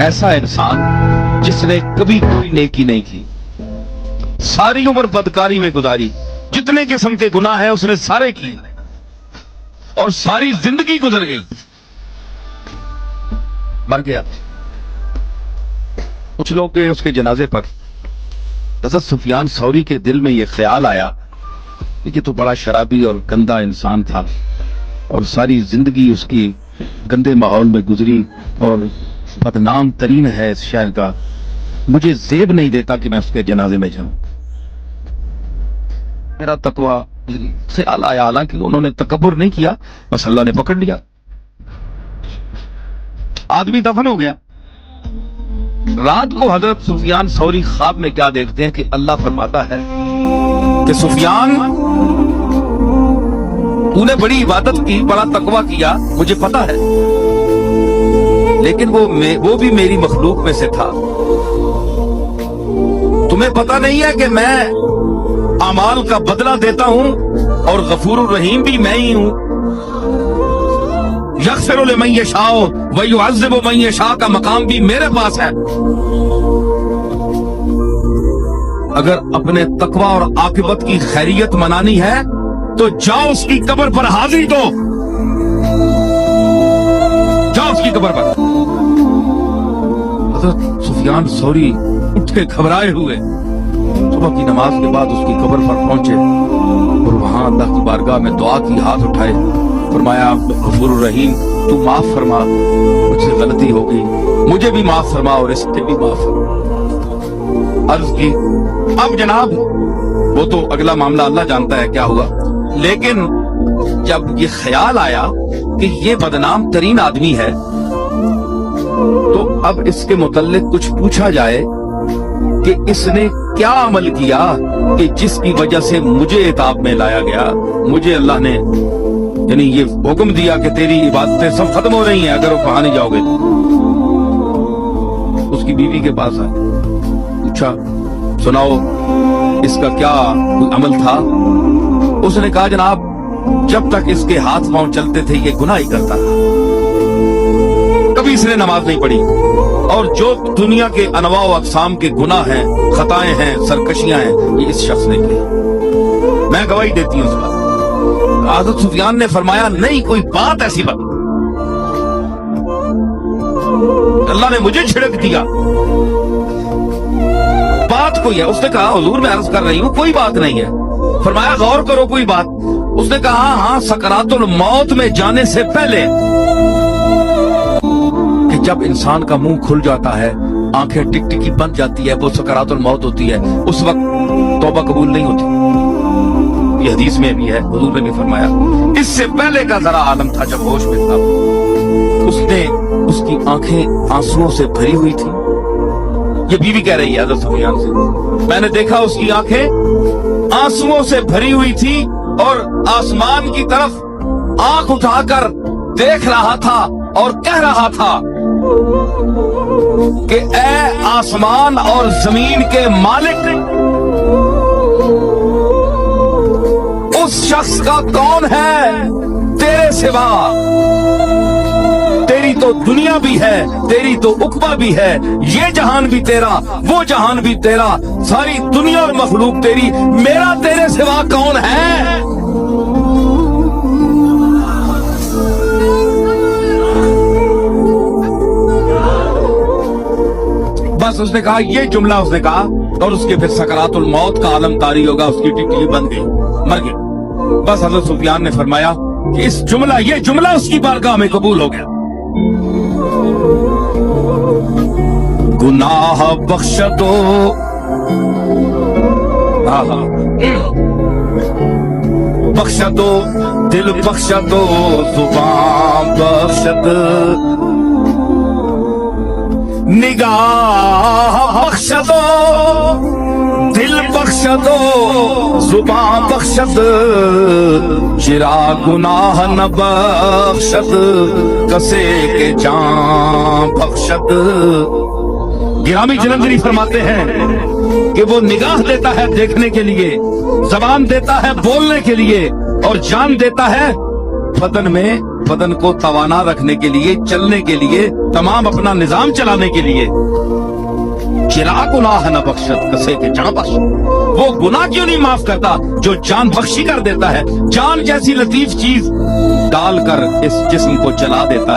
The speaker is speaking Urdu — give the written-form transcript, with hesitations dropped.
ایسا انسان جس نے کبھی کوئی نیکی نہیں کی، ساری عمر بدکاری میں گزاری، جتنے قسم کے گناہ ہیں اس نے سارے کیے اور ساری زندگی گزر گئی، مر گیا۔ کچھ لوگ گئے اس کے جنازے پر، حضرت سفیان ثوری کے دل میں یہ خیال آیا کہ یہ تو بڑا شرابی اور گندا انسان تھا اور ساری زندگی اس کی گندے ماحول میں گزری اور بدنام ترین ہے اس شہر کا، مجھے زیب نہیں دیتا کہ میں اس کے جنازے میں جاؤں۔ میرا تقوی خیال آیا، حالانکہ انہوں نے تکبر نہیں کیا، بس اللہ نے پکڑ لیا، آدمی دفن ہو گیا۔ رات کو حضرت سفیان ثوری خواب میں کیا دیکھتے ہیں کہ اللہ فرماتا ہے کہ سفیان تو نے بڑی عبادت کی، بڑا تقوی کیا، مجھے پتا ہے، لیکن وہ بھی میری مخلوق میں سے تھا۔ تمہیں پتا نہیں ہے کہ میں اعمال کا بدلہ دیتا ہوں اور غفور الرحیم بھی میں ہی ہوں۔ یغفر لمن یشاء ویعذب من یشاء کا مقام بھی میرے پاس ہے۔ اگر اپنے تقوی اور عاقبت کی خیریت منانی ہے تو جاؤ اس کی قبر پر حاضری دو، جاؤ اس کی قبر پر۔ حضرت سفیان ثوری اٹھے گھبرائے ہوئے، صبح کی نماز کے بعد اس کی قبر پر پہنچے اور وہاں اللہ کی بارگاہ میں دعا کی، ہاتھ اٹھائے، فرمایا غفور الرحیم تو معاف فرما، مجھ سے غلطی ہو گئی، مجھے بھی معاف فرما اور اس سے بھی معاف فرما۔ عرض کی اب جناب وہ تو اگلا معاملہ اللہ جانتا ہے کیا ہوا، لیکن جب یہ خیال آیا کہ یہ بدنام ترین آدمی ہے تو اب اس کے متعلق کچھ پوچھا جائے کہ اس نے کیا عمل کیا کہ جس کی وجہ سے مجھے عتاب میں لایا گیا، مجھے اللہ نے یعنی یہ حکم دیا کہ تیری عبادتیں سب ختم ہو رہی ہیں اگر وہ کہاں نہیں جاؤ گے۔ اس کی بیوی کے پاس آئے، پوچھا سناؤ اس کا کیا عمل تھا؟ اس نے کہا جناب جب تک اس کے ہاتھ پاؤں چلتے تھے یہ گناہ ہی کرتا تھا، کبھی اس نے نماز نہیں پڑھی، اور جو دنیا کے انواع و اقسام کے گناہ ہیں، خطائیں ہیں، سرکشیاں ہیں، یہ اس شخص نے کی، میں گواہی دیتی ہوں اس پر۔ حضرت سفیان نے فرمایا نہیں کوئی بات ایسی بات، اللہ نے مجھے جھڑک دیا، بات کوئی ہے؟ اس نے کہا حضور میں عرض کر رہی ہوں کوئی بات نہیں ہے۔ فرمایا غور کرو کوئی بات؟ اس نے کہا ہاں سکرات الموت میں جانے سے پہلے کہ جب انسان کا منہ کھل جاتا ہے، آنکھیں ٹک ٹکی بن جاتی ہے، وہ سکرات الموت ہوتی ہے، اس وقت توبہ قبول نہیں ہوتی، یہ حدیث میں بھی ہے، حضور نے بھی فرمایا۔ اس سے پہلے کا ذرا عالم تھا جب ہوش میں تھا، اس کی آنکھیں آنسوؤں سے بھری ہوئی تھی، یہ بیوی کہہ رہی ہے حضرت سفیان سے، میں نے دیکھا اس کی آنکھیں آنسوؤں سے بھری ہوئی تھی اور آسمان کی طرف آنکھ اٹھا کر دیکھ رہا تھا اور کہہ رہا تھا کہ اے آسمان اور زمین کے مالک، اس شخص کا کون ہے تیرے سوا؟ تیری تو دنیا بھی ہے، تیری تو عقبہ بھی ہے، یہ جہان بھی تیرا، وہ جہان بھی تیرا، ساری دنیا اور مخلوق تیری، میرا تیرے سوا کون ہے؟ بس اس نے کہا یہ جملہ اس نے کہا، اور اس کے پھر سکرات الموت کا عالم طاری ہوگا، اس کی ٹکٹی بن گئی، مر گئی۔ بس حضرت سفیان نے فرمایا کہ یہ جملہ اس کی بارگاہ میں قبول ہو گیا۔ گناہ بخش دو، بخش دو، دل بخش دو، زبان بخش دو، نگاہ بخش دو، دل بخش دو، زبان بخش دو، چرا گناہ نہ بخشد، کسے کے جان بخشد۔ گرامی جلندری فرماتے ہیں کہ وہ نگاہ دیتا ہے دیکھنے کے لیے، زبان دیتا ہے بولنے کے لیے، اور جان دیتا ہے بدن کو توانا رکھنے کے لیے, چلنے کے لیے, تمام اپنا نظام چلانے کے لیے. چرا گناہ نہ بخشت کسے کے جان بخش, وہ گناہ کیوں نہیں معاف کرتا جو جان بخشی کر دیتا ہے, جان جیسی لطیف چیز ڈال کر اس جسم کو جلا دیتا ہے.